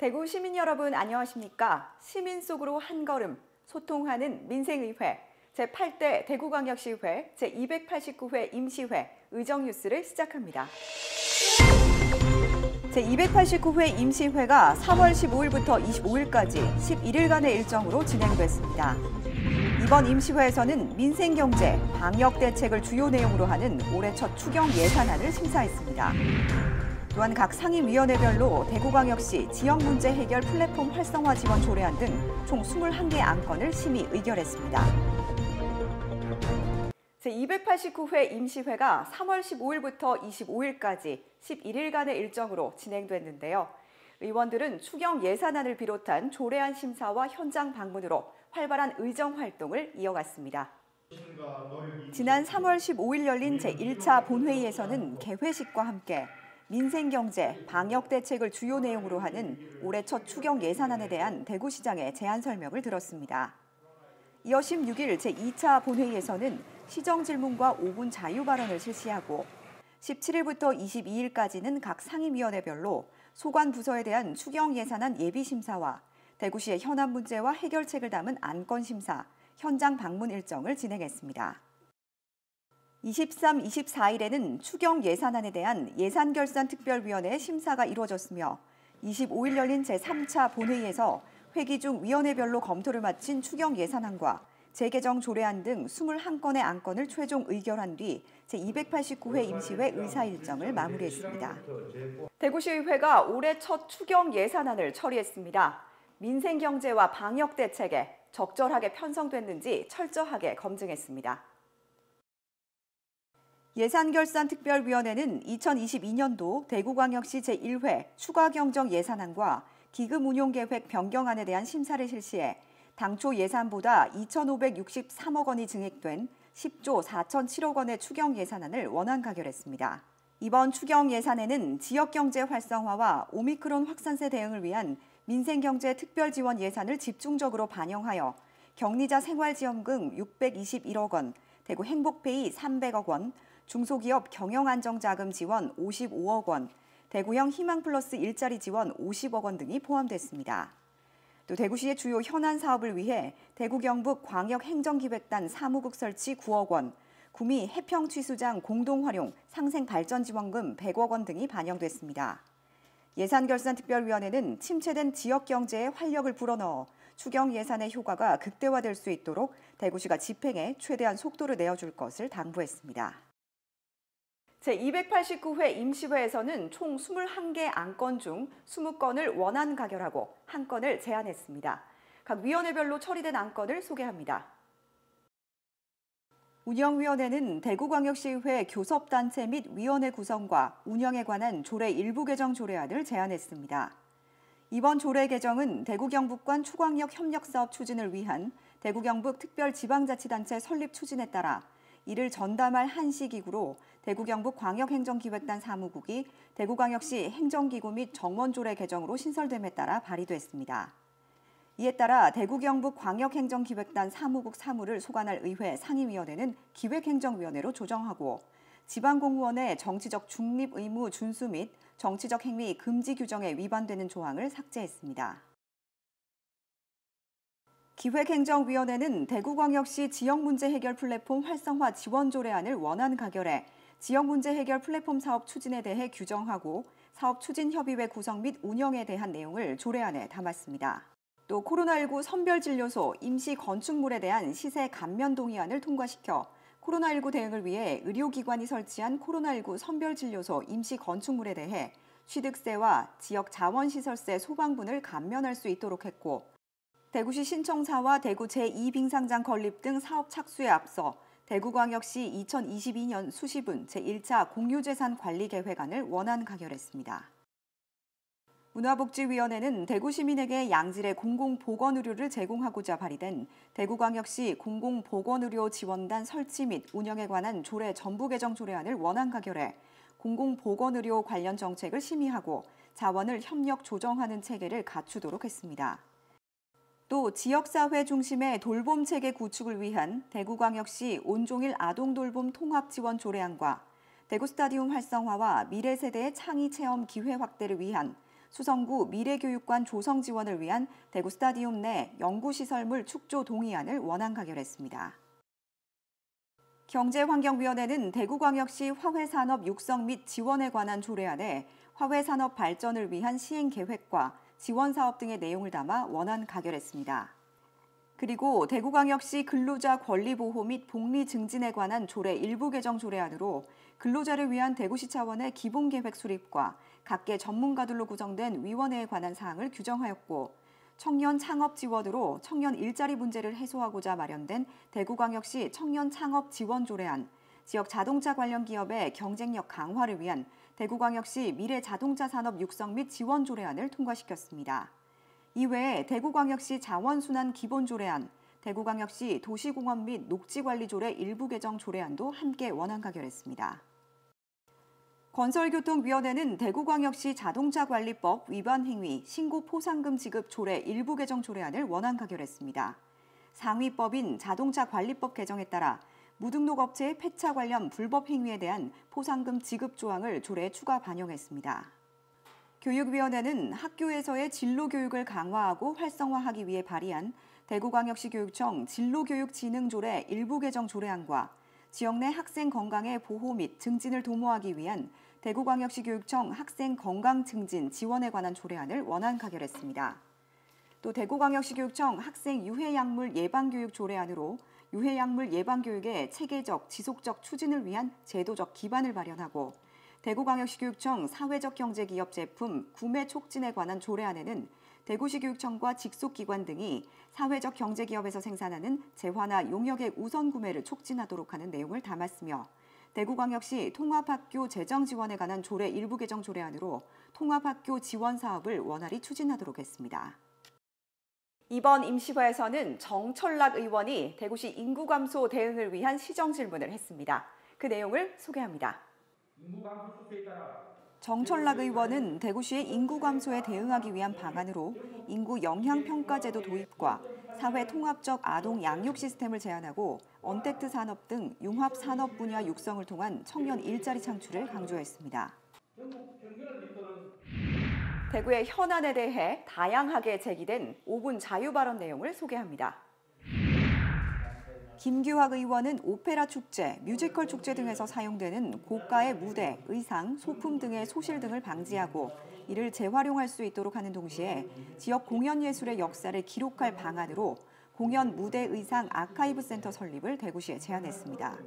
대구 시민 여러분 안녕하십니까? 시민 속으로 한 걸음 소통하는 민생의회 제8대 대구광역시의회 제289회 임시회 의정뉴스를 시작합니다. 제289회 임시회가 3월 15일부터 25일까지 11일간의 일정으로 진행됐습니다. 이번 임시회에서는 민생경제, 방역대책을 주요 내용으로 하는 올해 첫 추경 예산안을 심사했습니다. 또한 각 상임위원회별로 대구광역시 지역문제 해결 플랫폼 활성화 지원 조례안 등 총 21개 안건을 심의 의결했습니다. 제289회 임시회가 3월 15일부터 25일까지 11일간의 일정으로 진행됐는데요. 의원들은 추경 예산안을 비롯한 조례안 심사와 현장 방문으로 활발한 의정 활동을 이어갔습니다. 지난 3월 15일 열린 제1차 본회의에서는 개회식과 함께 민생경제, 방역대책을 주요 내용으로 하는 올해 첫 추경 예산안에 대한 대구시장의 제안 설명을 들었습니다. 이어 16일 제2차 본회의에서는 시정질문과 5분 자유발언을 실시하고 17일부터 22일까지는 각 상임위원회별로 소관 부서에 대한 추경 예산안 예비심사와 대구시의 현안 문제와 해결책을 담은 안건 심사, 현장 방문 일정을 진행했습니다. 23, 24일에는 추경 예산안에 대한 예산결산특별위원회 심사가 이루어졌으며 25일 열린 제3차 본회의에서 회기 중 위원회별로 검토를 마친 추경 예산안과 재개정 조례안 등 21건의 안건을 최종 의결한 뒤 제289회 임시회 의사 일정을 마무리했습니다. 대구시의회가 올해 첫 추경 예산안을 처리했습니다. 민생경제와 방역대책에 적절하게 편성됐는지 철저하게 검증했습니다. 예산결산특별위원회는 2022년도 대구광역시 제1회 추가경정 예산안과 기금운용계획 변경안에 대한 심사를 실시해 당초 예산보다 2,563억 원이 증액된 10조 4,007억 원의 추경 예산안을 원안 가결했습니다. 이번 추경 예산에는 지역경제 활성화와 오미크론 확산세 대응을 위한 민생경제 특별지원 예산을 집중적으로 반영하여 격리자 생활지원금 621억 원, 대구 행복페이 300억 원, 중소기업 경영안정자금 지원 55억 원, 대구형 희망플러스 일자리 지원 50억 원 등이 포함됐습니다. 또 대구시의 주요 현안 사업을 위해 대구 경북 광역행정기획단 사무국 설치 9억 원, 구미 해평취수장 공동활용 상생발전지원금 100억 원 등이 반영됐습니다. 예산결산특별위원회는 침체된 지역경제에 활력을 불어넣어 추경 예산의 효과가 극대화될 수 있도록 대구시가 집행에 최대한 속도를 내어줄 것을 당부했습니다. 제289회 임시회에서는 총 21개 안건 중 20건을 원안 가결하고 1건을 제안했습니다. 각 위원회별로 처리된 안건을 소개합니다. 운영위원회는 대구광역시의회 교섭단체 및 위원회 구성과 운영에 관한 조례 일부 개정 조례안을 제안했습니다. 이번 조례 개정은 대구 경북관 초광역 협력사업 추진을 위한 대구 경북 특별지방자치단체 설립 추진에 따라 이를 전담할 한시기구로 대구 경북 광역행정기획단 사무국이 대구광역시 행정기구 및 정원조례 개정으로 신설됨에 따라 발의됐습니다. 이에 따라 대구 경북 광역행정기획단 사무국 사무를 소관할 의회 상임위원회는 기획행정위원회로 조정하고 지방공무원의 정치적 중립 의무 준수 및 정치적 행위 금지 규정에 위반되는 조항을 삭제했습니다. 기획행정위원회는 대구광역시 지역문제 해결 플랫폼 활성화 지원 조례안을 원안 가결해 지역문제 해결 플랫폼 사업 추진에 대해 규정하고 사업 추진협의회 구성 및 운영에 대한 내용을 조례안에 담았습니다. 또 코로나19 선별진료소 임시 건축물에 대한 시세 감면 동의안을 통과시켜 코로나19 대응을 위해 의료기관이 설치한 코로나19 선별진료소 임시 건축물에 대해 취득세와 지역 자원시설세 소방분을 감면할 수 있도록 했고 대구시 신청사와 대구 제2빙상장 건립 등 사업 착수에 앞서 대구광역시 2022년 수시분 제1차 공유재산 관리 계획안을 원안 가결했습니다. 문화복지위원회는 대구 시민에게 양질의 공공보건의료를 제공하고자 발의된 대구광역시 공공보건의료 지원단 설치 및 운영에 관한 조례 전부 개정 조례안을 원안 가결해 공공보건의료 관련 정책을 심의하고 자원을 협력 조정하는 체계를 갖추도록 했습니다. 또 지역사회 중심의 돌봄체계 구축을 위한 대구광역시 온종일 아동돌봄 통합지원 조례안과 대구스타디움 활성화와 미래세대의 창의체험 기회 확대를 위한 수성구 미래교육관 조성 지원을 위한 대구 스타디움 내 연구시설물 축조 동의안을 원안 가결했습니다. 경제환경위원회는 대구광역시 화훼산업 육성 및 지원에 관한 조례안에 화훼산업 발전을 위한 시행계획과 지원사업 등의 내용을 담아 원안 가결했습니다. 그리고 대구광역시 근로자 권리보호 및 복리 증진에 관한 조례 일부 개정 조례안으로 근로자를 위한 대구시 차원의 기본계획 수립과 각계 전문가들로 구성된 위원회에 관한 사항을 규정하였고, 청년 창업 지원으로 청년 일자리 문제를 해소하고자 마련된 대구광역시 청년 창업 지원 조례안, 지역 자동차 관련 기업의 경쟁력 강화를 위한 대구광역시 미래 자동차 산업 육성 및 지원 조례안을 통과시켰습니다. 이외에 대구광역시 자원순환 기본조례안, 대구광역시 도시공원 및 녹지관리조례 일부 개정 조례안도 함께 원안 가결했습니다. 건설교통위원회는 대구광역시 자동차관리법 위반 행위 신고 포상금 지급 조례 일부 개정 조례안을 원안 가결했습니다. 상위법인 자동차관리법 개정에 따라 무등록 업체의 폐차 관련 불법 행위에 대한 포상금 지급 조항을 조례에 추가 반영했습니다. 교육위원회는 학교에서의 진로교육을 강화하고 활성화하기 위해 발의한 대구광역시 교육청 진로교육진흥조례 일부 개정 조례안과 지역 내 학생 건강의 보호 및 증진을 도모하기 위한 대구광역시 교육청 학생 건강 증진 지원에 관한 조례안을 원안 가결했습니다. 또 대구광역시 교육청 학생 유해약물 예방교육 조례안으로 유해약물 예방교육의 체계적, 지속적 추진을 위한 제도적 기반을 마련하고, 대구광역시 교육청 사회적 경제기업 제품 구매 촉진에 관한 조례안에는 대구시 교육청과 직속기관 등이 사회적 경제기업에서 생산하는 재화나 용역의 우선 구매를 촉진하도록 하는 내용을 담았으며, 대구광역시 통합학교 재정 지원에 관한 조례 일부 개정 조례안으로 통합학교 지원 사업을 원활히 추진하도록 했습니다. 이번 임시회에서는 정철락 의원이 대구시 인구 감소 대응을 위한 시정 질문을 했습니다. 그 내용을 소개합니다. 정철락 의원은 대구시의 인구 감소에 대응하기 위한 방안으로 인구 영향평가제도 도입과 사회 통합적 아동 양육 시스템을 제안하고 언택트 산업 등 융합 산업 분야 육성을 통한 청년 일자리 창출을 강조했습니다. 대구의 현안에 대해 다양하게 제기된 5분 자유 발언 내용을 소개합니다. 김규학 의원은 오페라 축제, 뮤지컬 축제 등에서 사용되는 고가의 무대, 의상, 소품 등의 소실 등을 방지하고 이를 재활용할 수 있도록 하는 동시에 지역 공연 예술의 역사를 기록할 방안으로 공연 무대 의상 아카이브 센터 설립을 대구시에 제안했습니다.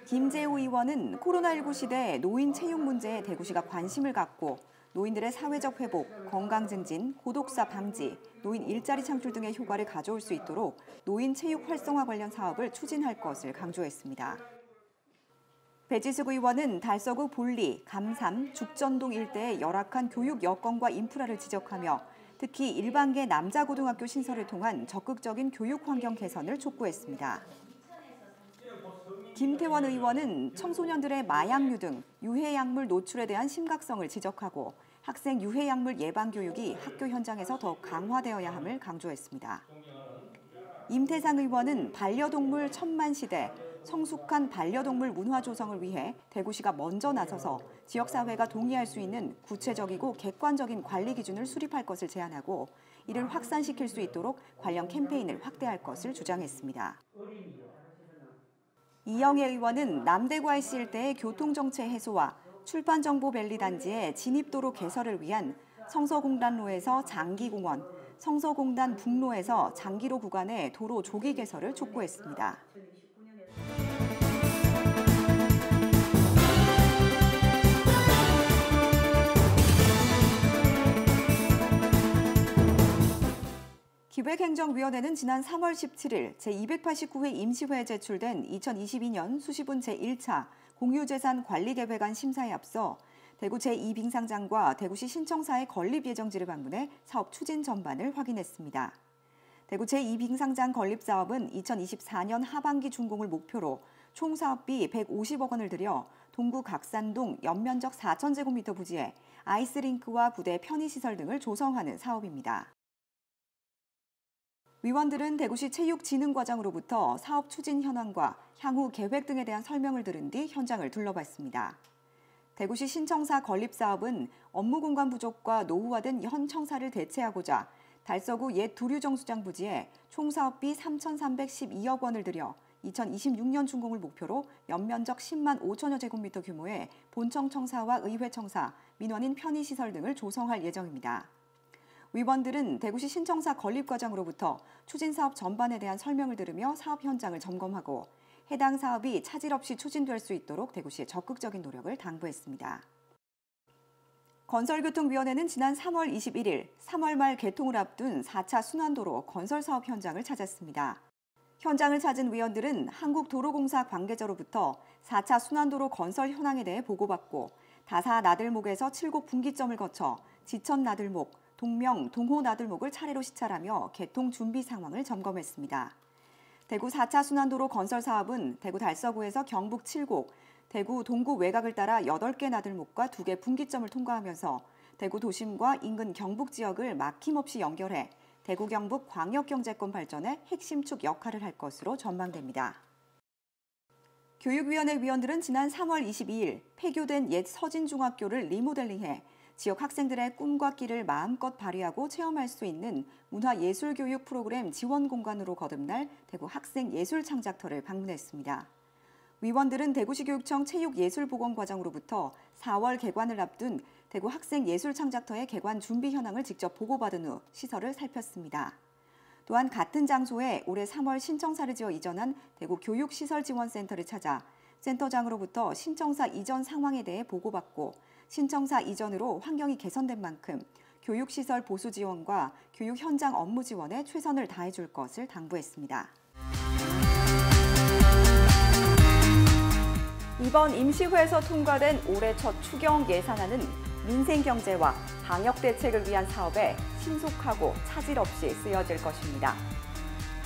김재호 의원은 코로나19 시대 노인 채용 문제에 대구시가 관심을 갖고 노인들의 사회적 회복, 건강 증진, 고독사 방지, 노인 일자리 창출 등의 효과를 가져올 수 있도록 노인 체육 활성화 관련 사업을 추진할 것을 강조했습니다. 배지숙 의원은 달서구 볼리, 감삼, 죽전동 일대의 열악한 교육 여건과 인프라를 지적하며 특히 일반계 남자고등학교 신설을 통한 적극적인 교육 환경 개선을 촉구했습니다. 김태원 의원은 청소년들의 마약류 등 유해약물 노출에 대한 심각성을 지적하고 학생 유해약물 예방 교육이 학교 현장에서 더 강화되어야 함을 강조했습니다. 임태상 의원은 반려동물 천만시대, 성숙한 반려동물 문화 조성을 위해 대구시가 먼저 나서서 지역사회가 동의할 수 있는 구체적이고 객관적인 관리 기준을 수립할 것을 제안하고 이를 확산시킬 수 있도록 관련 캠페인을 확대할 것을 주장했습니다. 이영애 의원은 남대구 IC 일대의 교통정체 해소와 출판정보밸리 단지의 진입도로 개설을 위한 성서공단로에서 장기공원, 성서공단 북로에서 장기로 구간의 도로 조기 개설을 촉구했습니다. 기획행정위원회는 지난 3월 17일 제289회 임시회에 제출된 2022년 수시분 제1차 공유재산관리계획안 심사에 앞서 대구 제2빙상장과 대구시 신청사의 건립 예정지를 방문해 사업 추진 전반을 확인했습니다. 대구 제2빙상장 건립 사업은 2024년 하반기 준공을 목표로 총 사업비 150억 원을 들여 동구 각산동 연면적 4,000제곱미터 부지에 아이스링크와 부대 편의시설 등을 조성하는 사업입니다. 위원들은 대구시 체육진흥과장으로부터 사업 추진 현황과 향후 계획 등에 대한 설명을 들은 뒤 현장을 둘러봤습니다. 대구시 신청사 건립사업은 업무 공간 부족과 노후화된 현 청사를 대체하고자 달서구 옛 두류정수장 부지에 총 사업비 3,312억 원을 들여 2026년 준공을 목표로 연면적 10만 5천여 제곱미터 규모의 본청 청사와 의회 청사, 민원인 편의시설 등을 조성할 예정입니다. 위원들은 대구시 신청사 건립 과정으로부터 추진 사업 전반에 대한 설명을 들으며 사업 현장을 점검하고 해당 사업이 차질 없이 추진될 수 있도록 대구시의 적극적인 노력을 당부했습니다. 건설교통위원회는 지난 3월 21일 3월 말 개통을 앞둔 4차 순환도로 건설 사업 현장을 찾았습니다. 현장을 찾은 위원들은 한국도로공사 관계자로부터 4차 순환도로 건설 현황에 대해 보고받고 다사 나들목에서 7곡 분기점을 거쳐 지천 나들목, 동명, 동호 나들목을 차례로 시찰하며 개통 준비 상황을 점검했습니다. 대구 4차 순환도로 건설 사업은 대구 달서구에서 경북 7곡, 대구 동구 외곽을 따라 8개 나들목과 2개 분기점을 통과하면서 대구 도심과 인근 경북 지역을 막힘없이 연결해 대구 경북 광역경제권 발전의 핵심 축 역할을 할 것으로 전망됩니다. 교육위원회 위원들은 지난 3월 22일 폐교된 옛 서진중학교를 리모델링해 지역 학생들의 꿈과 끼를 마음껏 발휘하고 체험할 수 있는 문화예술교육 프로그램 지원 공간으로 거듭날 대구 학생예술창작터를 방문했습니다. 위원들은 대구시 교육청 체육예술보건과장으로부터 4월 개관을 앞둔 대구 학생예술창작터의 개관 준비 현황을 직접 보고받은 후 시설을 살폈습니다. 또한 같은 장소에 올해 3월 신청사를 지어 이전한 대구 교육시설지원센터를 찾아 센터장으로부터 신청사 이전 상황에 대해 보고받고 신청사 이전으로 환경이 개선된 만큼 교육시설 보수 지원과 교육 현장 업무 지원에 최선을 다해줄 것을 당부했습니다. 이번 임시회에서 통과된 올해 첫 추경 예산안은 민생 경제와 방역 대책을 위한 사업에 신속하고 차질 없이 쓰여질 것입니다.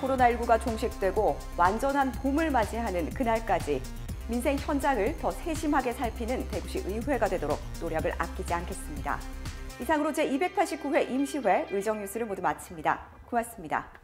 코로나19가 종식되고 완전한 봄을 맞이하는 그날까지 민생 현장을 더 세심하게 살피는 대구시 의회가 되도록 노력을 아끼지 않겠습니다. 이상으로 제289회 임시회 의정뉴스를 모두 마칩니다. 고맙습니다.